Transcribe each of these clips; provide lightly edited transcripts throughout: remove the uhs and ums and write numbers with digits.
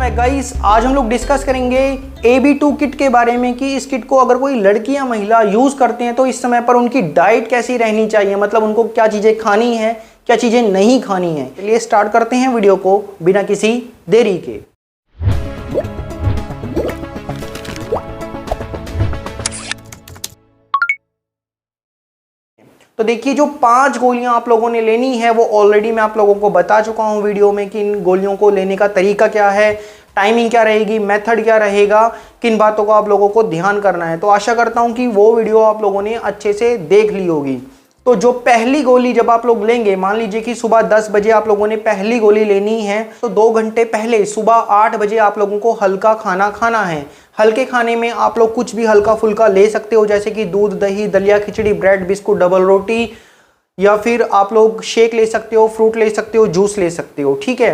नाम है गाइस। आज हम लोग डिस्कस करेंगे AB2 किट के बारे में कि इस किट को अगर कोई लड़की या महिला यूज करते हैं तो इस समय पर उनकी डाइट कैसी रहनी चाहिए, मतलब उनको क्या चीजें खानी है, क्या चीजें नहीं खानी है। चलिए स्टार्ट करते हैं वीडियो को बिना किसी देरी के। तो देखिए, जो 5 गोलियां आप लोगों ने लेनी है वो ऑलरेडी मैं आप लोगों को बता चुका हूं वीडियो में कि इन गोलियों को लेने का तरीका क्या है, टाइमिंग क्या रहेगी, मेथड क्या रहेगा, किन बातों को आप लोगों को ध्यान करना है। तो आशा करता हूं कि वो वीडियो आप लोगों ने अच्छे से देख ली होगी। तो जो पहली गोली जब आप लोग लेंगे, मान लीजिए कि सुबह 10 बजे आप लोगों ने पहली गोली लेनी है, तो 2 घंटे पहले सुबह 8 बजे आप लोगों को हल्का खाना खाना है। हल्के खाने में आप लोग कुछ भी हल्का फुल्का ले सकते हो, जैसे कि दूध, दही, दलिया, खिचड़ी, ब्रेड, बिस्कुट, डबल रोटी, या फिर आप लोग शेक ले सकते हो, फ्रूट ले सकते हो, जूस ले सकते हो। ठीक है।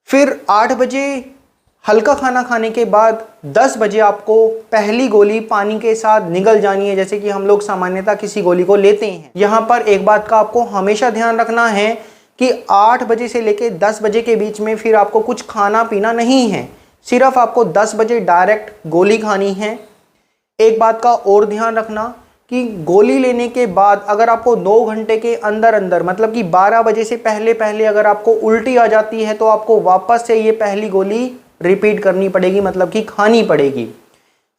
फिर 8 बजे हल्का खाना खाने के बाद 10 बजे आपको पहली गोली पानी के साथ निगल जानी है, जैसे कि हम लोग सामान्यतः किसी गोली को लेते हैं। यहाँ पर एक बात का आपको हमेशा ध्यान रखना है कि 8 बजे से लेके 10 बजे के बीच में फिर आपको कुछ खाना पीना नहीं है, सिर्फ आपको 10 बजे डायरेक्ट गोली खानी है। एक बात का और ध्यान रखना कि गोली लेने के बाद अगर आपको 2 घंटे के अंदर अंदर, मतलब कि 12 बजे से पहले पहले अगर आपको उल्टी आ जाती है तो आपको वापस से ये पहली गोली रिपीट करनी पड़ेगी, मतलब कि खानी पड़ेगी।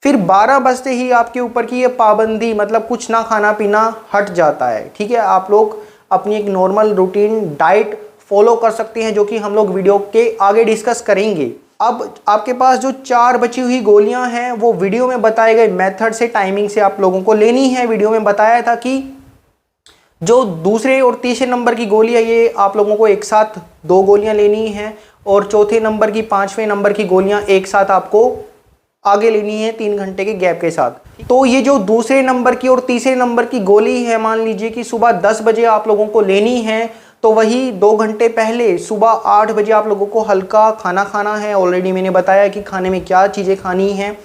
फिर 12 बजते ही आपके ऊपर की ये पाबंदी, मतलब कुछ ना खाना पीना हट जाता है। ठीक है। आप लोग अपनी एक नॉर्मल रूटीन डाइट फॉलो कर सकते हैं, जो कि हम लोग वीडियो के आगे डिस्कस करेंगे। अब आपके पास जो 4 बची हुई गोलियां हैं वो वीडियो में बताए गए मेथड से, टाइमिंग से आप लोगों को लेनी है। वीडियो में बताया था कि जो दूसरे और तीसरे नंबर की गोली है ये आप लोगों को एक साथ 2 गोलियां लेनी है, और चौथे नंबर की, 5वें नंबर की गोलियां एक साथ आपको आगे लेनी है 3 घंटे के गैप के साथ। तो ये जो दूसरे नंबर की और तीसरे नंबर की गोली है, मान लीजिए कि सुबह 10 बजे आप लोगों को लेनी है, तो वही 2 घंटे पहले सुबह 8 बजे आप लोगों को हल्का खाना खाना है। ऑलरेडी मैंने बताया कि खाने में क्या चीज़ें खानी है।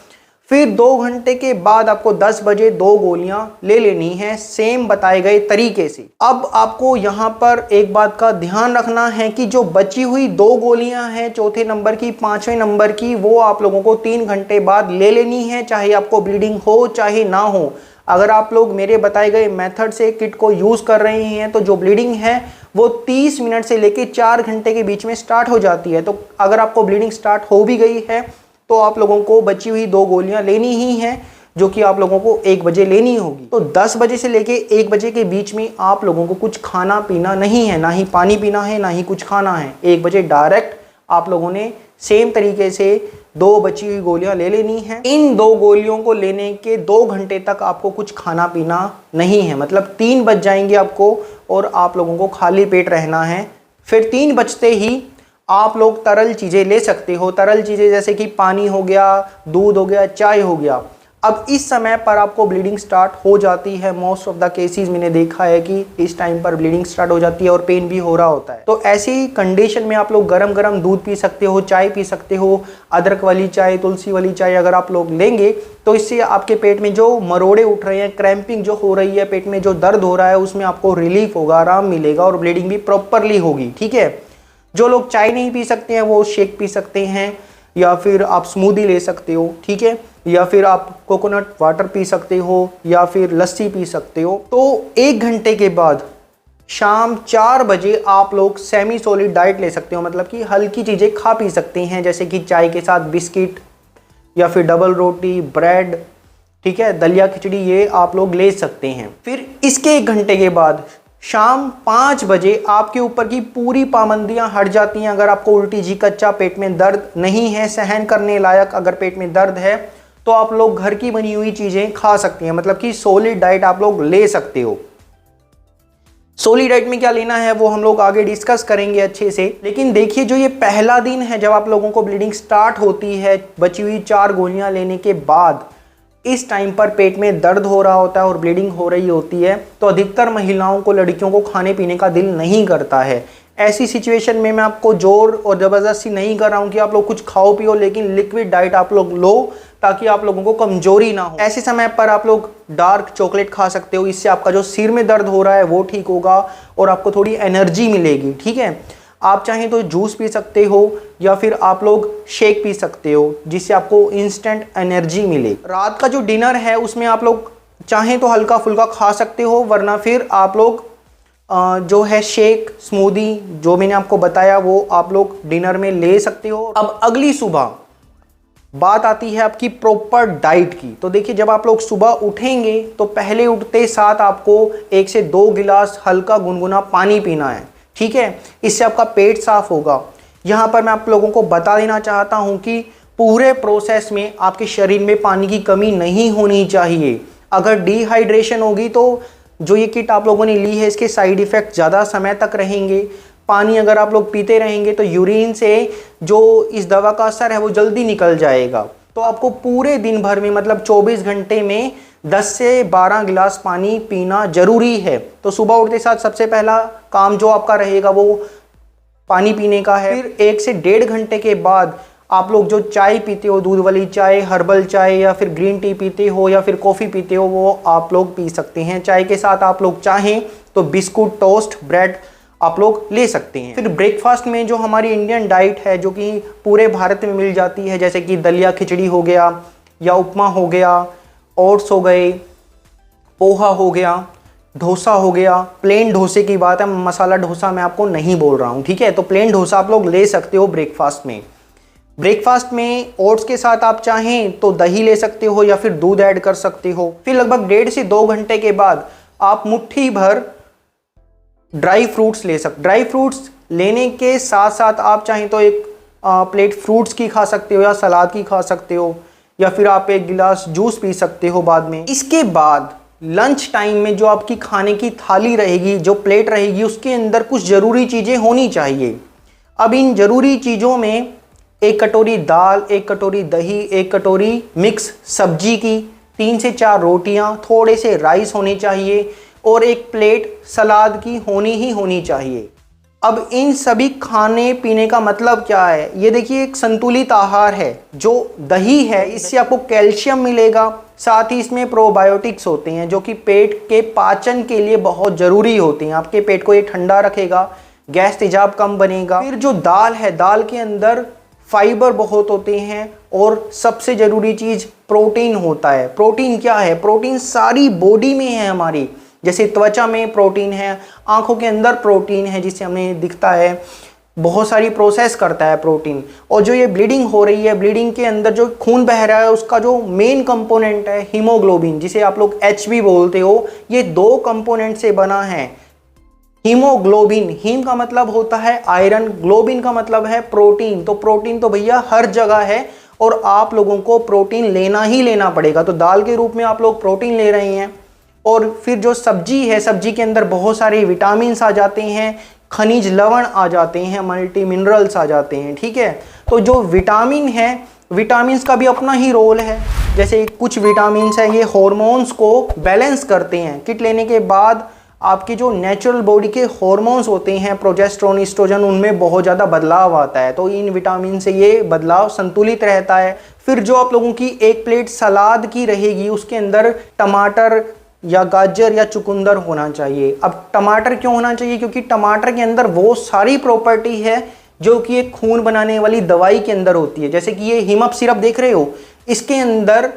फिर 2 घंटे के बाद आपको 10 बजे 2 गोलियां ले लेनी है, सेम बताए गए तरीके से। अब आपको यहाँ पर एक बात का ध्यान रखना है कि जो बची हुई 2 गोलियां हैं, चौथे नंबर की, 5वें नंबर की, वो आप लोगों को 3 घंटे बाद ले लेनी है, चाहे आपको ब्लीडिंग हो चाहे ना हो। अगर आप लोग मेरे बताए गए मेथड से किट को यूज़ कर रहे हैं तो जो ब्लीडिंग है वो 30 मिनट से लेके 4 घंटे के बीच में स्टार्ट हो जाती है। तो अगर आपको ब्लीडिंग स्टार्ट हो भी गई है तो आप लोगों को बची हुई 2 गोलियां लेनी ही हैं, जो कि आप लोगों को 1 बजे लेनी होगी। तो 10 बजे से लेके 1 बजे के बीच में आप लोगों को कुछ खाना पीना नहीं है, ना ही पानी पीना है, ना ही कुछ खाना है। 1 बजे डायरेक्ट आप लोगों ने सेम तरीके से 2 बची हुई गोलियां ले लेनी है। इन 2 गोलियों को लेने के 2 घंटे तक आपको कुछ खाना पीना नहीं है, मतलब 3 बज जाएंगे आपको और आप लोगों को खाली पेट रहना है। फिर 3 बजते ही आप लोग तरल चीज़ें ले सकते हो, तरल चीज़ें जैसे कि पानी हो गया, दूध हो गया, चाय हो गया। अब इस समय पर आपको ब्लीडिंग स्टार्ट हो जाती है। मोस्ट ऑफ द केसेस मैंने देखा है कि इस टाइम पर ब्लीडिंग स्टार्ट हो जाती है और पेन भी हो रहा होता है। तो ऐसी कंडीशन में आप लोग गरम गरम दूध पी सकते हो, चाय पी सकते हो, अदरक वाली चाय, तुलसी वाली चाय अगर आप लोग लेंगे तो इससे आपके पेट में जो मरोड़े उठ रहे हैं, क्रैम्पिंग जो हो रही है, पेट में जो दर्द हो रहा है, उसमें आपको रिलीफ होगा, आराम मिलेगा और ब्लीडिंग भी प्रॉपरली होगी। ठीक है। जो लोग चाय नहीं पी सकते हैं वो शेक पी सकते हैं, या फिर आप स्मूदी ले सकते हो। ठीक है। या फिर आप कोकोनट वाटर पी सकते हो, या फिर लस्सी पी सकते हो। तो 1 घंटे के बाद शाम 4 बजे आप लोग सेमी सॉलिड डाइट ले सकते हो, मतलब कि हल्की चीज़ें खा पी सकते हैं, जैसे कि चाय के साथ बिस्किट या फिर डबल रोटी, ब्रेड, ठीक है, दलिया, खिचड़ी, ये आप लोग ले सकते हैं। फिर इसके 1 घंटे के बाद शाम 5 बजे आपके ऊपर की पूरी पाबंदियां हट जाती हैं। अगर आपको उल्टी जी, कच्चा पेट में दर्द नहीं है, सहन करने लायक अगर पेट में दर्द है, तो आप लोग घर की बनी हुई चीज़ें खा सकते हैं, मतलब कि सॉलिड डाइट आप लोग ले सकते हो। सॉलिड डाइट में क्या लेना है वो हम लोग आगे डिस्कस करेंगे अच्छे से। लेकिन देखिए, जो ये पहला दिन है जब आप लोगों को ब्लीडिंग स्टार्ट होती है, बची हुई 4 गोलियां लेने के बाद, इस टाइम पर पेट में दर्द हो रहा होता है और ब्लीडिंग हो रही होती है, तो अधिकतर महिलाओं को, लड़कियों को खाने पीने का दिल नहीं करता है। ऐसी सिचुएशन में मैं आपको जोर और ज़बरदस्ती नहीं कर रहा हूँ कि आप लोग कुछ खाओ पियो, लेकिन लिक्विड डाइट आप लोग लो ताकि आप लोगों को कमजोरी ना हो। ऐसे समय पर आप लोग डार्क चॉकलेट खा सकते हो, इससे आपका जो सिर में दर्द हो रहा है वो ठीक होगा और आपको थोड़ी एनर्जी मिलेगी। ठीक है। आप चाहें तो जूस पी सकते हो या फिर आप लोग शेक पी सकते हो जिससे आपको इंस्टेंट एनर्जी मिले। रात का जो डिनर है उसमें आप लोग चाहें तो हल्का फुल्का खा सकते हो, वरना फिर आप लोग जो है शेक, स्मूदी जो मैंने आपको बताया वो आप लोग डिनर में ले सकते हो। अब अगली सुबह बात आती है आपकी प्रॉपर डाइट की। तो देखिए, जब आप लोग सुबह उठेंगे तो पहले उठते साथ आपको 1 से 2 गिलास हल्का गुनगुना पानी पीना है, ठीक है। इससे आपका पेट साफ होगा। यहाँ पर मैं आप लोगों को बता देना चाहता हूँ कि पूरे प्रोसेस में आपके शरीर में पानी की कमी नहीं होनी चाहिए। अगर डिहाइड्रेशन होगी तो जो ये किट आप लोगों ने ली है इसके साइड इफ़ेक्ट ज़्यादा समय तक रहेंगे। पानी अगर आप लोग पीते रहेंगे तो यूरिन से जो इस दवा का असर है वो जल्दी निकल जाएगा। तो आपको पूरे दिन भर में मतलब 24 घंटे में 10 से 12 गिलास पानी पीना जरूरी है। तो सुबह उठते साथ सबसे पहला काम जो आपका रहेगा वो पानी पीने का है। फिर 1 से 1.5 घंटे के बाद आप लोग जो चाय पीते हो, दूध वाली चाय, हर्बल चाय या फिर ग्रीन टी पीते हो या फिर कॉफ़ी पीते हो, वो आप लोग पी सकते हैं। चाय के साथ आप लोग चाहें तो बिस्कुट, टोस्ट, ब्रेड आप लोग ले सकते हैं। फिर ब्रेकफास्ट में जो हमारी इंडियन डाइट है जो कि पूरे भारत में मिल जाती है, जैसे कि दलिया खिचड़ी हो गया या उपमा हो गया, ओट्स हो गए, पोहा हो गया, डोसा हो गया। प्लेन डोसे की बात है, मसाला डोसा मैं आपको नहीं बोल रहा हूँ, ठीक है। तो प्लेन डोसा आप लोग ले सकते हो ब्रेकफास्ट में। ब्रेकफास्ट में ओट्स के साथ आप चाहें तो दही ले सकते हो या फिर दूध ऐड कर सकते हो। फिर लगभग 1.5 से 2 घंटे के बाद आप मुट्ठी भर ड्राई फ्रूट्स ले सकते। ड्राई फ्रूट्स लेने के साथ साथ आप चाहें तो एक प्लेट फ्रूट्स की खा सकते हो या सलाद की खा सकते हो, या फिर आप 1 गिलास जूस पी सकते हो बाद में। इसके बाद लंच टाइम में जो आपकी खाने की थाली रहेगी, जो प्लेट रहेगी, उसके अंदर कुछ ज़रूरी चीज़ें होनी चाहिए। अब इन ज़रूरी चीज़ों में 1 कटोरी दाल, 1 कटोरी दही, 1 कटोरी मिक्स सब्जी की, 3 से 4 रोटियां, थोड़े से राइस होने चाहिए और 1 प्लेट सलाद की ही होनी चाहिए। अब इन सभी खाने पीने का मतलब क्या है? ये देखिए, एक संतुलित आहार है। जो दही है इससे आपको कैल्शियम मिलेगा, साथ ही इसमें प्रोबायोटिक्स होते हैं जो कि पेट के पाचन के लिए बहुत ज़रूरी होते हैं। आपके पेट को ये ठंडा रखेगा, गैस तेजाब कम बनेगा। फिर जो दाल है, दाल के अंदर फाइबर बहुत होते हैं और सबसे ज़रूरी चीज़ प्रोटीन होता है। प्रोटीन क्या है? प्रोटीन सारी बॉडी में है हमारी। जैसे त्वचा में प्रोटीन है, आंखों के अंदर प्रोटीन है जिससे हमें दिखता है, बहुत सारी प्रोसेस करता है प्रोटीन। और जो ये ब्लीडिंग हो रही है, ब्लीडिंग के अंदर जो खून बह रहा है उसका जो मेन कंपोनेंट है हीमोग्लोबिन, जिसे आप लोग एच भी बोलते हो, ये 2 कंपोनेंट से बना है। हीमोग्लोबिन, हीम का मतलब होता है आयरन, ग्लोबिन का मतलब है प्रोटीन। तो प्रोटीन तो भैया हर जगह है और आप लोगों को प्रोटीन लेना ही लेना पड़ेगा। तो दाल के रूप में आप लोग प्रोटीन ले रहे हैं। और फिर जो सब्जी है, सब्जी के अंदर बहुत सारे विटामिन्स आ जाते हैं, खनिज लवण आ जाते हैं, मल्टी मिनरल्स आ जाते हैं, ठीक है। तो जो विटामिन है, विटामिन्स का भी अपना ही रोल है। जैसे कुछ विटामिन्स हैं, ये हॉर्मोन्स को बैलेंस करते हैं। किट लेने के बाद आपके जो नेचुरल बॉडी के हॉर्मोन्स होते हैं, प्रोजेस्टेरोन, एस्ट्रोजन, उनमें बहुत ज़्यादा बदलाव आता है। तो इन विटामिन से ये बदलाव संतुलित रहता है। फिर जो आप लोगों की 1 प्लेट सलाद की रहेगी, उसके अंदर टमाटर या गाजर या चुकंदर होना चाहिए। अब टमाटर क्यों होना चाहिए? क्योंकि टमाटर के अंदर वो सारी प्रॉपर्टी है जो कि एक खून बनाने वाली दवाई के अंदर होती है। जैसे कि ये हिमअप सिरप देख रहे हो, इसके अंदर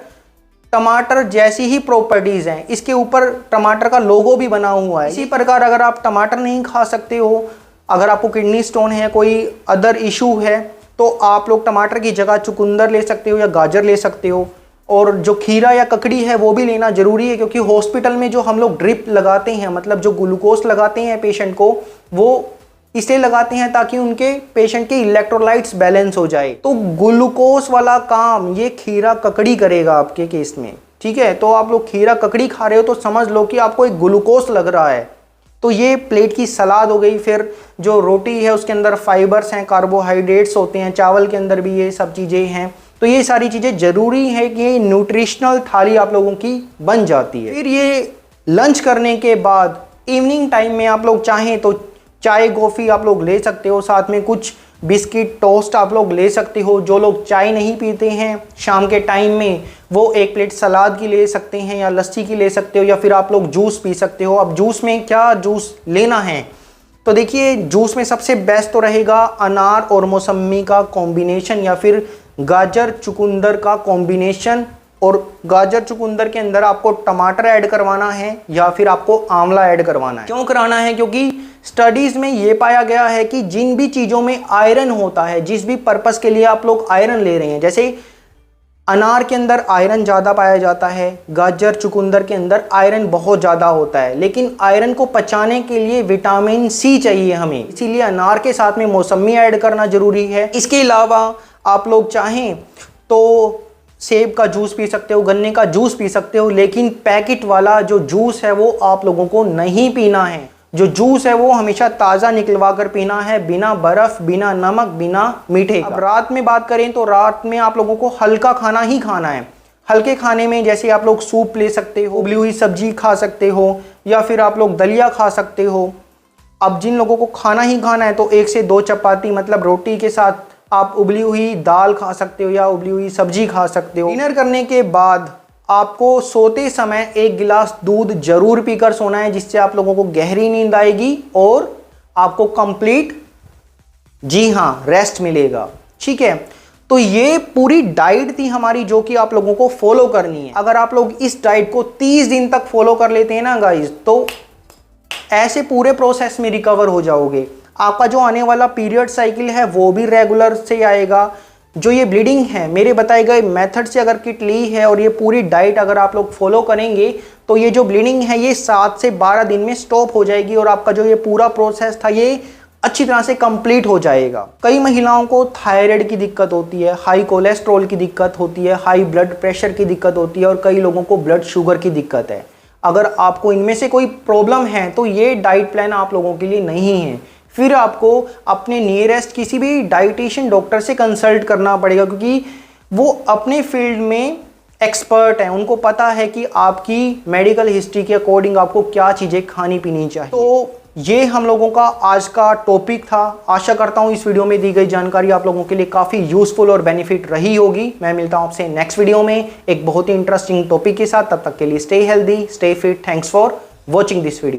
टमाटर जैसी ही प्रॉपर्टीज़ हैं। इसके ऊपर टमाटर का लोगो भी बना हुआ है। इसी प्रकार अगर आप टमाटर नहीं खा सकते हो, अगर आपको किडनी स्टोन है, कोई अदर इशू है, तो आप लोग टमाटर की जगह चुकंदर ले सकते हो या गाजर ले सकते हो। और जो खीरा या ककड़ी है वो भी लेना ज़रूरी है, क्योंकि हॉस्पिटल में जो हम लोग ड्रिप लगाते हैं, मतलब जो ग्लूकोज लगाते हैं पेशेंट को, वो इसलिए लगाते हैं ताकि उनके पेशेंट के इलेक्ट्रोलाइट्स बैलेंस हो जाए। तो ग्लूकोज वाला काम ये खीरा ककड़ी करेगा आपके केस में, ठीक है। तो आप लोग खीरा ककड़ी खा रहे हो तो समझ लो कि आपको एक ग्लूकोज लग रहा है। तो ये प्लेट की सलाद हो गई। फिर जो रोटी है उसके अंदर फाइबर्स हैं, कार्बोहाइड्रेट्स होते हैं, चावल के अंदर भी ये सब चीज़ें हैं। तो ये सारी चीज़ें ज़रूरी है कि न्यूट्रिशनल थाली आप लोगों की बन जाती है। फिर ये लंच करने के बाद इवनिंग टाइम में आप लोग चाहें तो चाय कॉफ़ी आप लोग ले सकते हो, साथ में कुछ बिस्किट, टोस्ट आप लोग ले सकते हो। जो लोग चाय नहीं पीते हैं शाम के टाइम में, वो 1 प्लेट सलाद की ले सकते हैं या लस्सी की ले सकते हो, या फिर आप लोग जूस पी सकते हो। अब जूस में क्या जूस लेना है? तो देखिए जूस में सबसे बेस्ट तो रहेगा अनार और मौसमी का कॉम्बिनेशन, या फिर गाजर चुकंदर का कॉम्बिनेशन। और गाजर चुकंदर के अंदर आपको टमाटर ऐड करवाना है या फिर आपको आंवला ऐड करवाना है। क्यों कराना है? क्योंकि स्टडीज में ये पाया गया है कि जिन भी चीज़ों में आयरन होता है, जिस भी पर्पस के लिए आप लोग आयरन ले रहे हैं, जैसे अनार के अंदर आयरन ज़्यादा पाया जाता है, गाजर चुकंदर के अंदर आयरन बहुत ज़्यादा होता है, लेकिन आयरन को पचाने के लिए विटामिन सी चाहिए हमें, इसीलिए अनार के साथ में मौसमी ऐड करना ज़रूरी है। इसके अलावा आप लोग चाहें तो सेब का जूस पी सकते हो, गन्ने का जूस पी सकते हो, लेकिन पैकेट वाला जो जूस है वो आप लोगों को नहीं पीना है। जो जूस है वो हमेशा ताज़ा निकलवा कर पीना है, बिना बर्फ़, बिना नमक, बिना मीठे। अब रात में बात करें तो रात में आप लोगों को हल्का खाना ही खाना है। हल्के खाने में जैसे आप लोग सूप ले सकते हो, उबली हुई सब्जी खा सकते हो, या फिर आप लोग दलिया खा सकते हो। अब जिन लोगों को खाना ही खाना है तो 1 से 2 चपाती मतलब रोटी के साथ आप उबली हुई दाल खा सकते हो या उबली हुई सब्जी खा सकते हो। डिनर करने के बाद आपको सोते समय 1 गिलास दूध जरूर पीकर सोना है, जिससे आप लोगों को गहरी नींद आएगी और आपको कंप्लीट, जी हाँ, रेस्ट मिलेगा। ठीक है, तो ये पूरी डाइट थी हमारी जो कि आप लोगों को फॉलो करनी है। अगर आप लोग इस डाइट को 30 दिन तक फॉलो कर लेते हैं ना गाइज, तो ऐसे पूरे प्रोसेस में रिकवर हो जाओगे। आपका जो आने वाला पीरियड साइकिल है वो भी रेगुलर से आएगा। जो ये ब्लीडिंग है मेरे बताए गए मेथड से अगर किट ली है और ये पूरी डाइट अगर आप लोग फॉलो करेंगे तो ये जो ब्लीडिंग है ये 7 से 12 दिन में स्टॉप हो जाएगी और आपका जो ये पूरा प्रोसेस था ये अच्छी तरह से कंप्लीट हो जाएगा। कई महिलाओं को थायराइड की दिक्कत होती है, हाई कोलेस्ट्रॉल की दिक्कत होती है, हाई ब्लड प्रेशर की दिक्कत होती है और कई लोगों को ब्लड शुगर की दिक्कत है। अगर आपको इनमें से कोई प्रॉब्लम है तो ये डाइट प्लान आप लोगों के लिए नहीं है। फिर आपको अपने नियरेस्ट किसी भी डाइटिशियन डॉक्टर से कंसल्ट करना पड़ेगा, क्योंकि वो अपने फील्ड में एक्सपर्ट हैं, उनको पता है कि आपकी मेडिकल हिस्ट्री के अकॉर्डिंग आपको क्या चीज़ें खानी पीनी चाहिए। तो ये हम लोगों का आज का टॉपिक था। आशा करता हूँ इस वीडियो में दी गई जानकारी आप लोगों के लिए काफ़ी यूजफुल और बेनिफिट रही होगी। मैं मिलता हूँ आपसे नेक्स्ट वीडियो में एक बहुत ही इंटरेस्टिंग टॉपिक के साथ। तब तक के लिए stay healthy, stay fit. Thanks for watching this video.